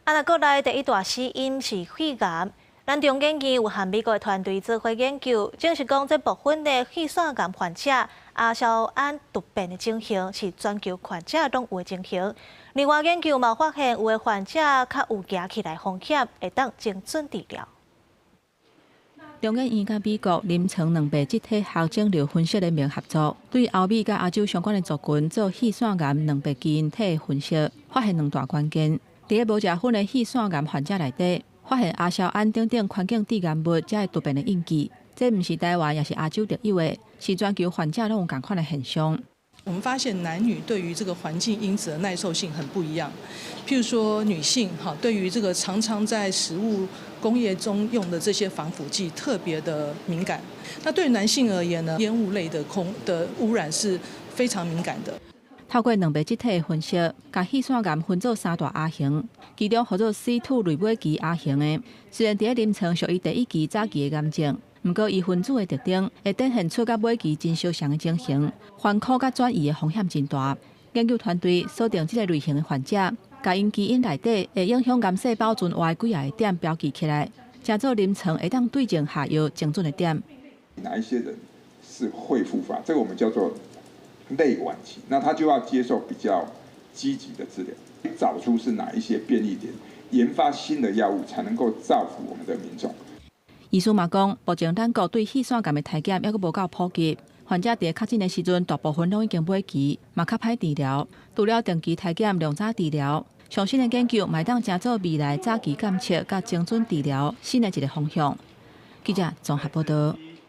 那国内第一大死因是肺癌。咱中研院有和美国的团队做伙研究，证实讲这部分的肺腺癌患者阿硝胺突变的情形是全球患者拢有的情形。另外研究嘛发现，有的患者较有行起来风险，会当精准治疗。中研院甲美国临床两倍集体学肿瘤分析联盟合作，对欧美甲亚洲相关的族群做肺腺癌两倍基因体分析，发现两大关键。伫个无食薰的肺腺癌患者内底，发现阿硝胺等环境致癌物才会突变的印记。这毋是台湾也是亚洲特有的，是全球患者拢有同款的现象。我们发现男女对于这个环境因子的耐受性很不一样。譬如说女性对于这个常常在食物工业中用的这些防腐剂特别的敏感。那对于男性而言呢，烟雾类的污染是非常敏感的。透过两倍集体的分析，把肺腺癌分做三大亚型，其中叫做 C2 类尾期亚型的，虽然伫临床属于第一期早期的癌症，不过伊分子的特征会展现出甲尾期真相像的情形，翻苦甲转移的风险真大。研究团队锁定这个类型的患者，把因基因内底会影响癌细胞存活的几个点标记起来，加做临床会当对症下药精准的点。哪一些人是会复发？这个我们叫做类晚期，那他就要接受比较积极的治疗，找出是哪一些变异点，研发新的药物才能够造福我们的民众。医师嘛讲，目前咱国对肺腺癌的体检还阁无够普及，患者伫确诊的时阵，大部分拢已经末期，嘛较歹治疗。除了定期体检、量早治疗，上新的研究嘛当成做未来早期监测甲精准治疗新的一个方向。记者综合报道。